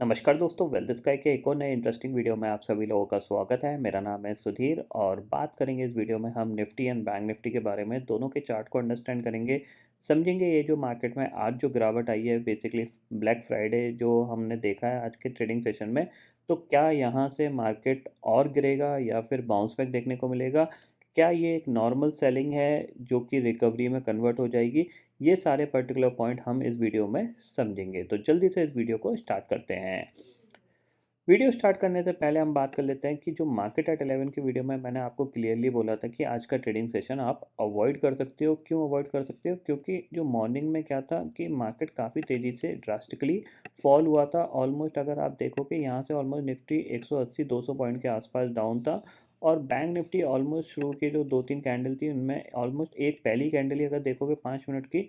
नमस्कार दोस्तों, wealth sky के एक और नए इंटरेस्टिंग वीडियो में आप सभी लोगों का स्वागत है। मेरा नाम है सुधीर और बात करेंगे इस वीडियो में हम निफ्टी एंड बैंक निफ्टी के बारे में। दोनों के चार्ट को अंडरस्टैंड करेंगे, समझेंगे ये जो मार्केट में आज जो गिरावट आई है, बेसिकली ब्लैक फ्राइडे जो हमने देखा है आज के ट्रेडिंग सेशन में। तो क्या यहाँ से मार्केट और गिरेगा या फिर बाउंस बैक देखने को मिलेगा? क्या ये एक नॉर्मल सेलिंग है जो कि रिकवरी में कन्वर्ट हो जाएगी? ये सारे पर्टिकुलर पॉइंट हम इस वीडियो में समझेंगे। तो जल्दी से इस वीडियो को स्टार्ट करते हैं। वीडियो स्टार्ट करने से पहले हम बात कर लेते हैं कि जो मार्केट एट 11 की वीडियो में मैंने आपको क्लियरली बोला था कि आज का ट्रेडिंग सेशन आप अवॉइड कर सकते हो। क्यों अवॉइड कर सकते हो? क्योंकि जो मॉर्निंग में क्या था कि मार्केट काफ़ी तेज़ी से ड्रास्टिकली फॉल हुआ था। ऑलमोस्ट अगर आप देखोगे यहाँ से ऑलमोस्ट निफ्टी 180 200 पॉइंट के आसपास डाउन था और बैंक निफ्टी ऑलमोस्ट शुरू की जो 2-3 कैंडल थी उनमें ऑलमोस्ट एक पहली कैंडल ही अगर देखोगे 5 मिनट की,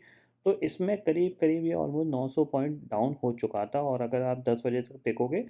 तो इसमें करीब करीब ये ऑलमोस्ट 900 पॉइंट डाउन हो चुका था। और अगर आप 10 बजे तक देखोगे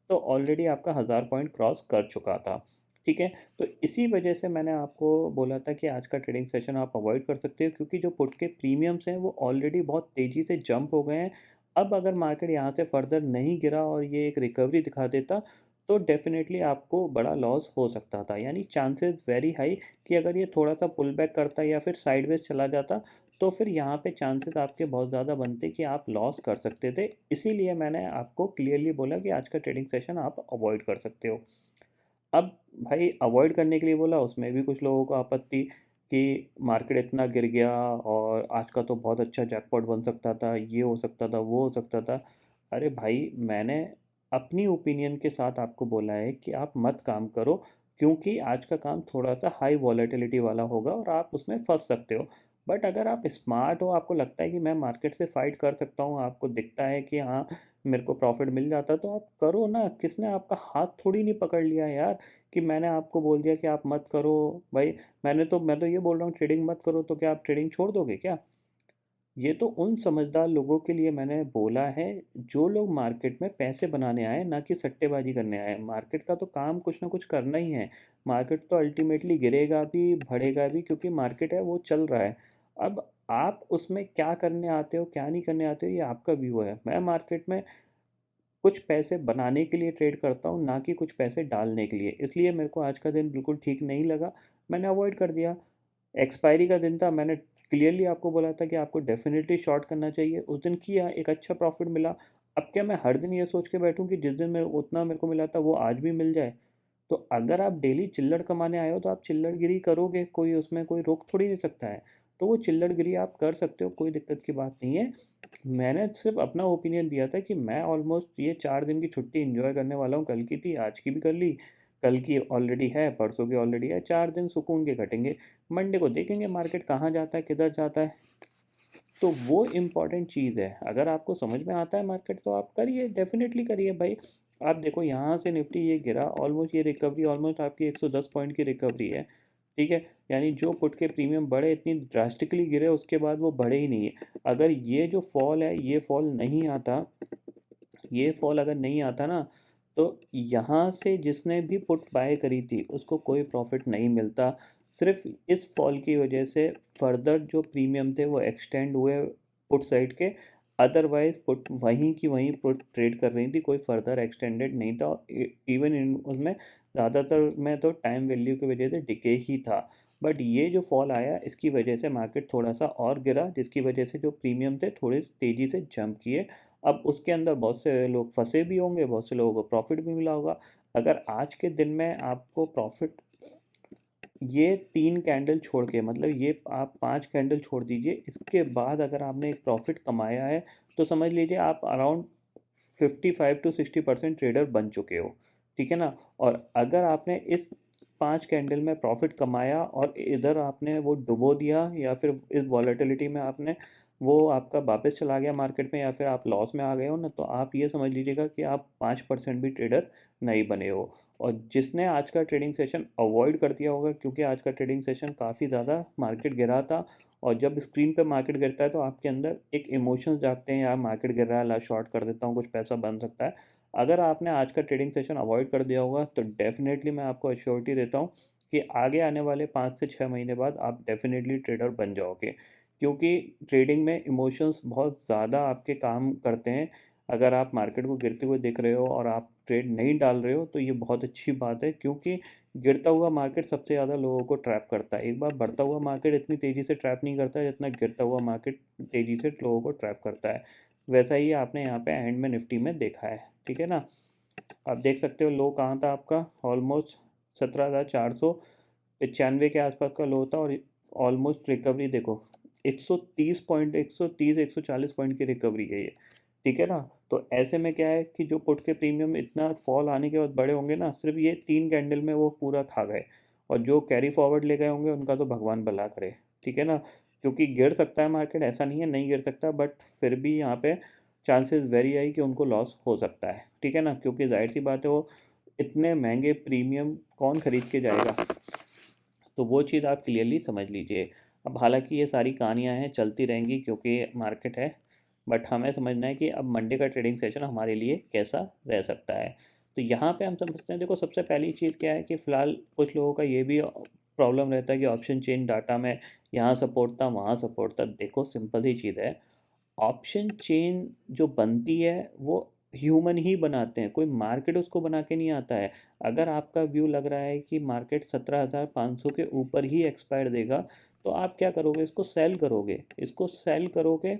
तो ऑलरेडी आपका 1000 पॉइंट क्रॉस कर चुका था। ठीक है, तो इसी वजह से मैंने आपको बोला था कि आज का ट्रेडिंग सेशन आप अवॉइड कर सकते हो, क्योंकि जो पुट के प्रीमियम्स हैं वो ऑलरेडी बहुत तेज़ी से जंप हो गए हैं। अब अगर मार्केट यहाँ से फर्दर नहीं गिरा और ये एक रिकवरी दिखा देता तो डेफिनेटली आपको बड़ा लॉस हो सकता था। यानी चांसेस वेरी हाई कि अगर ये थोड़ा सा पुल बैक करता या फिर साइडवेज चला जाता तो फिर यहाँ पे चांसेस आपके बहुत ज़्यादा बनते कि आप लॉस कर सकते थे। इसीलिए मैंने आपको क्लियरली बोला कि आज का ट्रेडिंग सेशन आप अवॉइड कर सकते हो। अब भाई अवॉइड करने के लिए बोला, उसमें भी कुछ लोगों को आपत्ति कि मार्केट इतना गिर गया और आज का तो बहुत अच्छा जैकपॉट बन सकता था, ये हो सकता था, वो हो सकता था। अरे भाई, मैंने अपनी ओपिनियन के साथ आपको बोला है कि आप मत काम करो, क्योंकि आज का काम थोड़ा सा हाई वॉलेटिलिटी वाला होगा और आप उसमें फंस सकते हो। बट अगर आप स्मार्ट हो, आपको लगता है कि मैं मार्केट से फाइट कर सकता हूँ, आपको दिखता है कि हाँ मेरे को प्रॉफिट मिल जाता, तो आप करो ना। किसने आपका हाथ थोड़ी नहीं पकड़ लिया यार कि मैंने आपको बोल दिया कि आप मत करो। भाई, मैं तो ये बोल रहा हूँ ट्रेडिंग मत करो, तो क्या आप ट्रेडिंग छोड़ दोगे क्या? ये तो उन समझदार लोगों के लिए मैंने बोला है जो लोग मार्केट में पैसे बनाने आए, ना कि सट्टेबाजी करने आए। मार्केट का तो काम कुछ ना कुछ करना ही है। मार्केट तो अल्टीमेटली गिरेगा भी बढ़ेगा भी, क्योंकि मार्केट है वो चल रहा है। अब आप उसमें क्या करने आते हो क्या नहीं करने आते हो ये आपका व्यू है। मैं मार्केट में कुछ पैसे बनाने के लिए ट्रेड करता हूँ, ना कि कुछ पैसे डालने के लिए। इसलिए मेरे को आज का दिन बिल्कुल ठीक नहीं लगा, मैंने अवॉइड कर दिया। एक्सपायरी का दिन था, मैंने क्लियरली आपको बोला था कि आपको डेफिनेटली शॉर्ट करना चाहिए। उस दिन किया, एक अच्छा प्रॉफिट मिला। अब क्या मैं हर दिन ये सोच के बैठूं कि जिस दिन मेरे उतना मेरे को मिला था वो आज भी मिल जाए? तो अगर आप डेली चिल्लड़ कमाने आए हो तो आप चिल्लड़गिरी करोगे, कोई उसमें कोई रोक थोड़ी नहीं सकता है। तो वो चिल्लड़गिरी आप कर सकते हो, कोई दिक्कत की बात नहीं है। मैंने सिर्फ अपना ओपिनियन दिया था कि मैं ऑलमोस्ट ये 4 दिन की छुट्टी एंजॉय करने वाला हूँ। कल की थी, आज की भी कर ली, कल की ऑलरेडी है, परसों की ऑलरेडी है। 4 दिन सुकून के कटेंगे। मंडे को देखेंगे मार्केट कहाँ जाता है, किधर जाता है। तो वो इम्पॉर्टेंट चीज़ है। अगर आपको समझ में आता है मार्केट तो आप करिए, डेफिनेटली करिए भाई। आप देखो यहाँ से निफ्टी ये गिरा, ऑलमोस्ट ये रिकवरी ऑलमोस्ट आपकी 110 पॉइंट की रिकवरी है। ठीक है, यानी जो पुट के प्रीमियम बढ़े इतनी ड्रास्टिकली गिरे, उसके बाद वो बढ़े ही नहीं है। अगर ये जो फॉल है ये फॉल नहीं आता, ये फॉल अगर नहीं आता ना, तो यहाँ से जिसने भी पुट बाय करी थी उसको कोई प्रॉफिट नहीं मिलता। सिर्फ इस फॉल की वजह से फर्दर जो प्रीमियम थे वो एक्सटेंड हुए पुट साइड के। अदरवाइज पुट वहीं की वहीं पुट ट्रेड कर रही थी, कोई फर्दर एक्सटेंडेड नहीं था। इवन इन उसमें ज़्यादातर में तो टाइम वैल्यू की वजह से डिके ही था। बट ये जो फॉल आया इसकी वजह से मार्केट थोड़ा सा और गिरा, जिसकी वजह से जो प्रीमियम थे थोड़े तेज़ी से जंप किए। अब उसके अंदर बहुत से लोग फंसे भी होंगे, बहुत से लोगों को प्रॉफिट भी मिला होगा। अगर आज के दिन में आपको प्रॉफिट, ये 3 कैंडल छोड़ के, मतलब ये आप 5 कैंडल छोड़ दीजिए, इसके बाद अगर आपने एक प्रॉफिट कमाया है तो समझ लीजिए आप अराउंड 55 to 60% ट्रेडर बन चुके हो। ठीक है ना? और अगर आपने इस 5 कैंडल में प्रॉफिट कमाया और इधर आपने वो डुबो दिया, या फिर इस वॉलेटिलिटी में आपने वो आपका वापस चला गया मार्केट में, या फिर आप लॉस में आ गए हो ना, तो आप ये समझ लीजिएगा कि आप 5% भी ट्रेडर नहीं बने हो। और जिसने आज का ट्रेडिंग सेशन अवॉइड कर दिया होगा, क्योंकि आज का ट्रेडिंग सेशन काफ़ी ज़्यादा मार्केट गिरा था। और जब स्क्रीन पे मार्केट गिरता है तो आपके अंदर एक इमोशंस जागते हैं, यार मार्केट गिर रहा है, ला शॉर्ट कर देता हूँ, कुछ पैसा बन सकता है। अगर आपने आज का ट्रेडिंग सेशन अवॉइड कर दिया होगा तो डेफिनेटली मैं आपको एश्योरिटी देता हूँ कि आगे आने वाले 5 से 6 महीने बाद आप डेफिनेटली ट्रेडर बन जाओगे, क्योंकि ट्रेडिंग में इमोशंस बहुत ज़्यादा आपके काम करते हैं। अगर आप मार्केट को गिरते हुए देख रहे हो और आप ट्रेड नहीं डाल रहे हो तो ये बहुत अच्छी बात है, क्योंकि गिरता हुआ मार्केट सबसे ज़्यादा लोगों को ट्रैप करता है। एक बार बढ़ता हुआ मार्केट इतनी तेज़ी से ट्रैप नहीं करता है जितना गिरता हुआ मार्केट तेज़ी से लोगों को ट्रैप करता है। वैसा ही आपने यहाँ पे एंड में निफ्टी में देखा है, ठीक है ना। आप देख सकते हो लो कहाँ था आपका, ऑलमोस्ट 17,495 के आसपास का लो था, और ऑलमोस्ट रिकवरी देखो 130 पॉइंट, 130 140 पॉइंट की रिकवरी है ये, ठीक है ना। तो ऐसे में क्या है कि जो पुट के प्रीमियम इतना फॉल आने के बाद बड़े होंगे ना, सिर्फ ये 3 कैंडल में वो पूरा खा गए, और जो कैरी फॉरवर्ड ले गए होंगे उनका तो भगवान भला करे, ठीक है ना। क्योंकि गिर सकता है मार्केट, ऐसा नहीं है नहीं गिर सकता, बट फिर भी यहाँ पे चांसेस वेरी हाई कि उनको लॉस हो सकता है, ठीक है ना। क्योंकि जाहिर सी बात है वो इतने महंगे प्रीमियम कौन खरीद के जाएगा, तो वो चीज़ आप क्लियरली समझ लीजिए। अब हालांकि ये सारी कहानियाँ हैं, चलती रहेंगी क्योंकि मार्केट है, बट हमें समझना है कि अब मंडे का ट्रेडिंग सेशन हमारे लिए कैसा रह सकता है। तो यहाँ पे हम समझते हैं, देखो सबसे पहली चीज़ क्या है कि फ़िलहाल कुछ लोगों का ये भी प्रॉब्लम रहता है कि ऑप्शन चेन डाटा में यहाँ सपोर्ट था वहाँ सपोर्ट था। देखो सिंपल ही चीज़ है, ऑप्शन चेन जो बनती है वो ह्यूमन ही बनाते हैं, कोई मार्केट उसको बना के नहीं आता है। अगर आपका व्यू लग रहा है कि मार्केट 17,500 के ऊपर ही एक्सपायर देगा, तो आप क्या करोगे, इसको सेल करोगे, इसको सेल करोगे।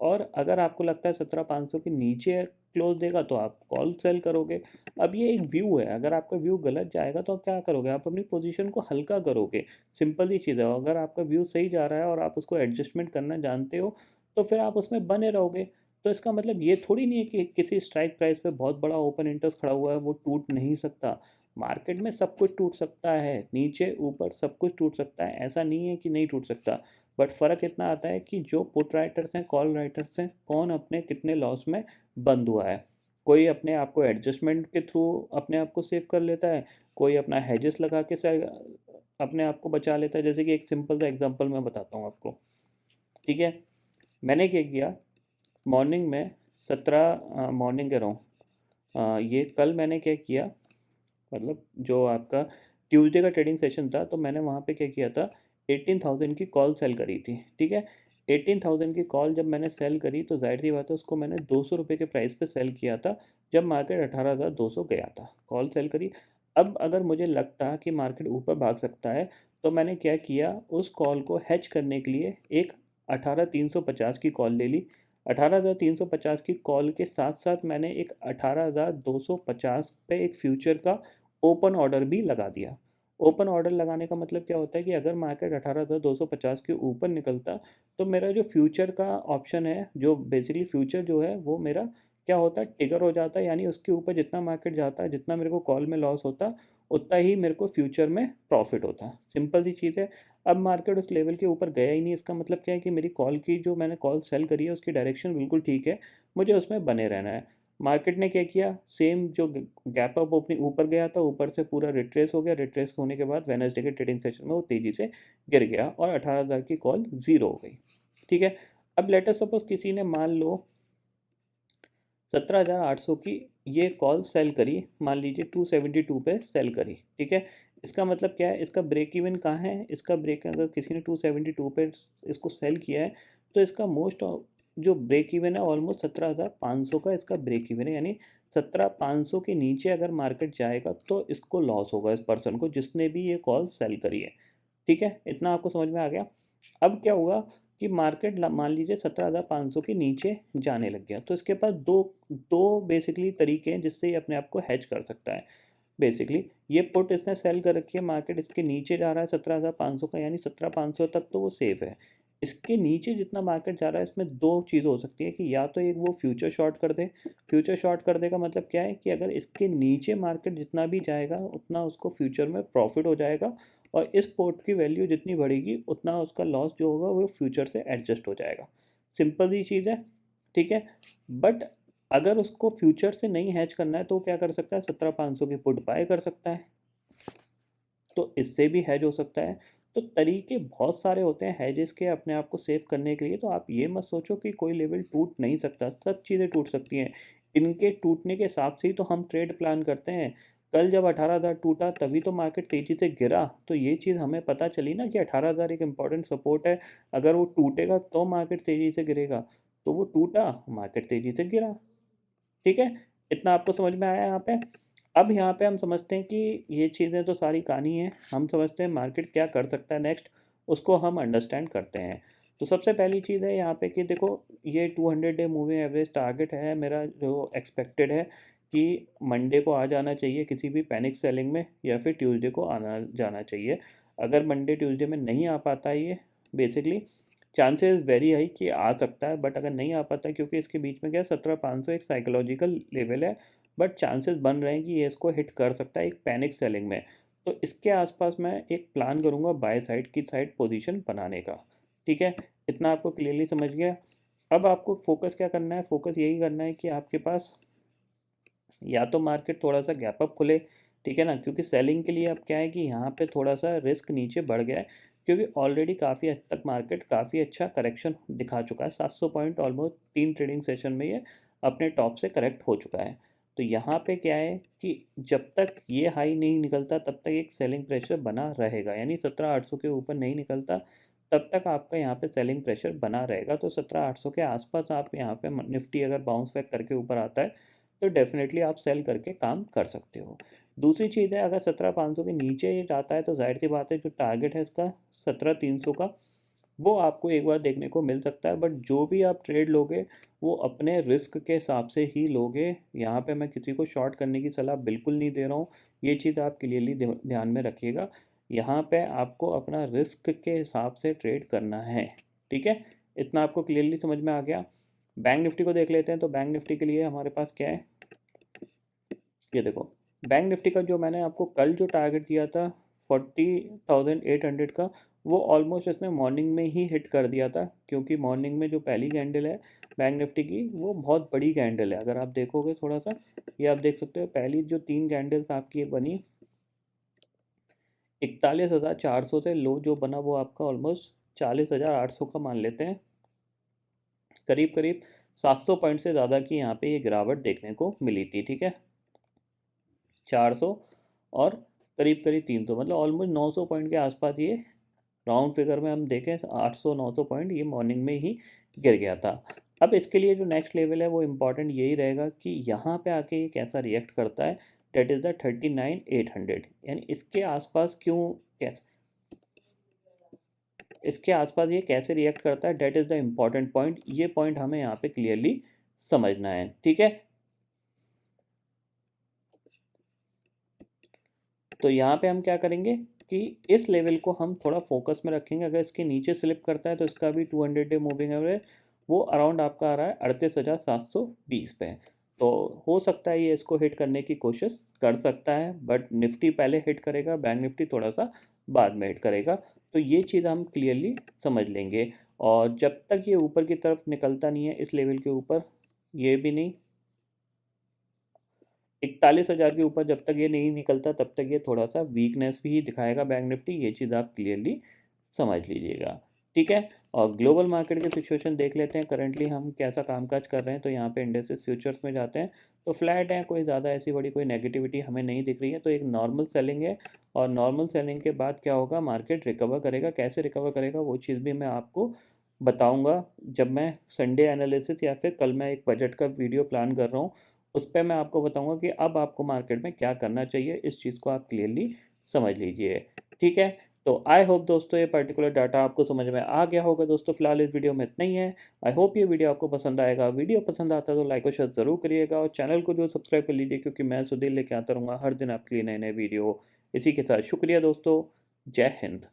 और अगर आपको लगता है 17,500 के नीचे क्लोज देगा तो आप कॉल सेल करोगे। अब ये एक व्यू है, अगर आपका व्यू गलत जाएगा तो आप क्या करोगे, आप अपनी पोजीशन को हल्का करोगे। सिंपल ही चीज़ है, अगर आपका व्यू सही जा रहा है और आप उसको एडजस्टमेंट करना जानते हो तो फिर आप उसमें बने रहोगे। तो इसका मतलब ये थोड़ी नहीं है कि किसी स्ट्राइक प्राइस पे बहुत बड़ा ओपन इंटरेस्ट खड़ा हुआ है वो टूट नहीं सकता। मार्केट में सब कुछ टूट सकता है, नीचे ऊपर सब कुछ टूट सकता है, ऐसा नहीं है कि नहीं टूट सकता। बट फ़र्क इतना आता है कि जो पुट राइटर्स हैं, कॉल राइटर्स हैं, कौन अपने कितने लॉस में बंद हुआ है। कोई अपने आप को एडजस्टमेंट के थ्रू अपने आप को सेव कर लेता है, कोई अपना हेजेस लगा के अपने आप को बचा लेता है। जैसे कि एक सिंपल सा एग्जांपल मैं बताता हूँ आपको, ठीक है। मैंने क्या किया, मॉर्निंग में 17 मॉर्निंग कह रहा हूँ, ये कल मैंने क्या किया, मतलब जो आपका ट्यूसडे का ट्रेडिंग सेशन था, तो मैंने वहाँ पे क्या किया था, 18,000 की कॉल सेल करी थी, ठीक है। 18,000 की कॉल जब मैंने सेल करी तो जाहिर सी बात है उसको मैंने 200 रुपये के प्राइस पे सेल किया था, जब मार्केट 18,200 गया था, कॉल सेल करी। अब अगर मुझे लगता कि मार्केट ऊपर भाग सकता है, तो मैंने क्या किया, उस कॉल को हैच करने के लिए एक 18,350 की कॉल ले ली। 18,350 की कॉल के साथ साथ मैंने एक 18,250 पे एक फ्यूचर का ओपन ऑर्डर भी लगा दिया। ओपन ऑर्डर लगाने का मतलब क्या होता है कि अगर मार्केट 18,250 के ऊपर निकलता, तो मेरा जो फ्यूचर का ऑप्शन है, जो बेसिकली फ्यूचर जो है वो मेरा क्या होता है, टिगर हो जाता है। यानी उसके ऊपर जितना मार्केट जाता है, जितना मेरे को कॉल में लॉस होता, उतना ही मेरे को फ्यूचर में प्रॉफिट होता। सिंपल सी चीज़ है। अब मार्केट उस लेवल के ऊपर गया ही नहीं, इसका मतलब क्या है कि मेरी कॉल की जो मैंने कॉल सेल करी है उसकी डायरेक्शन बिल्कुल ठीक है, मुझे उसमें बने रहना है। मार्केट ने क्या किया, सेम जो गैप अप ओपनिंग ऊपर गया था, ऊपर से पूरा रिट्रेस हो गया। रिट्रेस होने के बाद वेडनेसडे के ट्रेडिंग सेशन में वो तेज़ी से गिर गया और 18,000 की कॉल ज़ीरो हो गई, ठीक है। अब लेटर सपोज किसी ने मान लो 17,800 की ये कॉल सेल करी, मान लीजिए 272 पे सेल करी, ठीक है। इसका मतलब क्या है, इसका ब्रेक इवन कहाँ है, इसका ब्रेक अगर किसी ने 272 पे इसको सेल किया है, तो इसका मोस्ट जो ब्रेक इवन है ऑलमोस्ट 17,500 का इसका ब्रेक इवन है। यानी 17,500 के नीचे अगर मार्केट जाएगा तो इसको लॉस होगा, इस पर्सन को जिसने भी ये कॉल सेल करी है, ठीक है। इतना आपको समझ में आ गया। अब क्या होगा कि मार्केट मान लीजिए 17,500 के नीचे जाने लग गया, तो इसके पास दो दो बेसिकली तरीके हैं जिससे ये अपने आप को हैच कर सकता है। बेसिकली ये पुट इसने सेल कर रखी है, मार्केट इसके नीचे जा रहा है 17,500 का, यानी 17,500 तक तो वो सेफ है। इसके नीचे जितना मार्केट जा रहा है, इसमें दो चीज़ हो सकती है कि या तो एक वो फ्यूचर शॉर्ट कर दे। फ्यूचर शॉर्ट कर देगा मतलब क्या है कि अगर इसके नीचे मार्केट जितना भी जाएगा उतना उसको फ्यूचर में प्रॉफिट हो जाएगा, और इस पोर्ट की वैल्यू जितनी बढ़ेगी उतना उसका लॉस जो होगा वो फ्यूचर से एडजस्ट हो जाएगा। सिंपल ही चीज़ है, ठीक है। बट अगर उसको फ्यूचर से नहीं हैच करना है तो क्या कर सकता है, 17,500 की पुट बाय कर सकता है, तो इससे भी हैज हो सकता है। तो तरीके बहुत सारे होते हैं हैजेस के अपने आप को सेव करने के लिए। तो आप ये मत सोचो कि कोई लेवल टूट नहीं सकता, सब चीज़ें टूट सकती हैं। इनके टूटने के हिसाब से ही तो हम ट्रेड प्लान करते हैं। कल जब 18,000 टूटा तभी तो मार्केट तेज़ी से गिरा, तो ये चीज़ हमें पता चली ना कि 18,000 एक इम्पॉर्टेंट सपोर्ट है। अगर वो टूटेगा तो मार्केट तेज़ी से गिरेगा, तो वो टूटा, मार्केट तेज़ी से गिरा। ठीक है, इतना आपको समझ में आया यहाँ पे। अब यहाँ पे हम समझते हैं कि ये चीज़ें तो सारी कहानी है, हम समझते हैं मार्केट क्या कर सकता है नेक्स्ट, उसको हम अंडरस्टैंड करते हैं। तो सबसे पहली चीज़ है यहाँ पे कि देखो, ये 200 डे मूविंग एवरेज टारगेट है मेरा, जो एक्सपेक्टेड है कि मंडे को आ जाना चाहिए किसी भी पैनिक सेलिंग में, या फिर ट्यूसडे को आना जाना चाहिए। अगर मंडे ट्यूसडे में नहीं आ पाता है ये, बेसिकली चांसेस वेरी हाई कि आ सकता है, बट अगर नहीं आ पाता, क्योंकि इसके बीच में क्या 17,500 एक साइकोलॉजिकल लेवल है, बट चांसेस बन रहे हैं कि ये इसको हिट कर सकता है एक पैनिक सेलिंग में। तो इसके आसपास मैं एक प्लान करूँगा बाय साइड की साइड पोजीशन बनाने का। ठीक है, इतना आपको क्लियरली समझ गया। अब आपको फोकस क्या करना है, फोकस यही करना है कि आपके पास या तो मार्केट थोड़ा सा गैप अप खुले, ठीक है ना, क्योंकि सेलिंग के लिए अब क्या है कि यहाँ पे थोड़ा सा रिस्क नीचे बढ़ गया है, क्योंकि ऑलरेडी काफ़ी हद तक मार्केट काफ़ी अच्छा करेक्शन दिखा चुका है। 700 पॉइंट ऑलमोस्ट 3 ट्रेडिंग सेशन में ये अपने टॉप से करेक्ट हो चुका है। तो यहाँ पे क्या है कि जब तक ये हाई नहीं निकलता तब तक एक सेलिंग प्रेशर बना रहेगा, यानी 17,800 के ऊपर नहीं निकलता तब तक आपका यहाँ पे सेलिंग प्रेशर बना रहेगा। तो 17,800 के आसपास आप यहाँ पे निफ्टी अगर बाउंस बैक करके ऊपर आता है तो डेफिनेटली आप सेल करके काम कर सकते हो। दूसरी चीज़ है, अगर 17,500 के नीचे ये जाता है तो जाहिर सी बात है जो टारगेट है इसका 17,300 का, वो आपको एक बार देखने को मिल सकता है, बट जो भी आप ट्रेड लोगे वो अपने रिस्क के हिसाब से ही लोगे। यहाँ पे मैं किसी को शॉर्ट करने की सलाह बिल्कुल नहीं दे रहा हूँ, ये चीज़ आप क्लियरली ध्यान में रखिएगा। यहाँ पे आपको अपना रिस्क के हिसाब से ट्रेड करना है, ठीक है, इतना आपको क्लियरली समझ में आ गया। बैंक निफ्टी को देख लेते हैं। तो बैंक निफ्टी के लिए हमारे पास क्या है, ये देखो, बैंक निफ्टी का जो मैंने आपको कल जो टारगेट दिया था 40,800 का, वो ऑलमोस्ट इसने मॉर्निंग में ही हिट कर दिया था, क्योंकि मॉर्निंग में जो पहली कैंडल है बैंक निफ्टी की वो बहुत बड़ी कैंडल है। अगर आप देखोगे थोड़ा सा, ये आप देख सकते हो, पहली जो 3 कैंडल्स आपकी बनी 41,400 से, लो जो बना वो आपका ऑलमोस्ट 40,800 का मान लेते हैं। करीब करीब 700 पॉइंट से ज़्यादा की यहाँ पे ये गिरावट देखने को मिली थी, ठीक है, 400 और करीब करीब 300, मतलब ऑलमोस्ट 900 पॉइंट के आसपास ये राउंड फिगर में हम देखें 800-900 पॉइंट ये मॉर्निंग में ही गिर गया था। अब इसके लिए जो नेक्स्ट लेवल है वो इम्पॉर्टेंट यही रहेगा कि यहाँ पे आके ये कैसा रिएक्ट करता है, डेट इज़ द 39,800, यानी इसके आसपास क्यों, कैसे इसके आसपास ये कैसे रिएक्ट करता है, that is the important point. ये पॉइंट हमें यहाँ पे क्लियरली समझना है, ठीक है। तो यहाँ पे हम क्या करेंगे कि इस लेवल को हम थोड़ा फोकस में रखेंगे। अगर इसके नीचे स्लिप करता है तो इसका भी 200 डे मूविंग एवरेज वो अराउंड आपका आ रहा है 38,720 पे। तो हो सकता है ये इसको हिट करने की कोशिश कर सकता है, बट निफ्टी पहले हिट करेगा, बैंक निफ्टी थोड़ा सा बाद में हिट करेगा। तो ये चीज़ हम क्लियरली समझ लेंगे। और जब तक ये ऊपर की तरफ निकलता नहीं है इस लेवल के ऊपर, ये भी नहीं, 41,000 के ऊपर जब तक ये नहीं निकलता तब तक ये थोड़ा सा वीकनेस भी दिखाएगा बैंक निफ्टी, ये चीज़ आप क्लियरली समझ लीजिएगा, ठीक है। और ग्लोबल मार्केट की सिचुएशन देख लेते हैं, करंटली हम कैसा कामकाज कर रहे हैं। तो यहाँ पे इंडेक्सेस फ्यूचर्स में जाते हैं तो फ्लैट है, कोई ज़्यादा ऐसी बड़ी कोई नेगेटिविटी हमें नहीं दिख रही है, तो एक नॉर्मल सेलिंग है। और नॉर्मल सेलिंग के बाद क्या होगा, मार्केट रिकवर करेगा, कैसे रिकवर करेगा वो चीज़ भी मैं आपको बताऊंगा जब मैं संडे एनालिसिस, या फिर कल मैं एक बजट का वीडियो प्लान कर रहा हूँ उस पर मैं आपको बताऊंगा कि अब आपको मार्केट में क्या करना चाहिए। इस चीज़ को आप क्लियरली समझ लीजिए, ठीक है। तो आई होप दोस्तों ये पर्टिकुलर डाटा आपको समझ में आ गया होगा। दोस्तों फिलहाल इस वीडियो में इतना ही है। आई होप ये वीडियो आपको पसंद आएगा। वीडियो पसंद आता है तो लाइक और शेयर ज़रूर करिएगा, और चैनल को जो सब्सक्राइब कर लीजिए, क्योंकि मैं सुधीर लेके आता रहूँगा हर दिन आपके लिए नए नए वीडियो। इसी के साथ शुक्रिया दोस्तों, जय हिंद।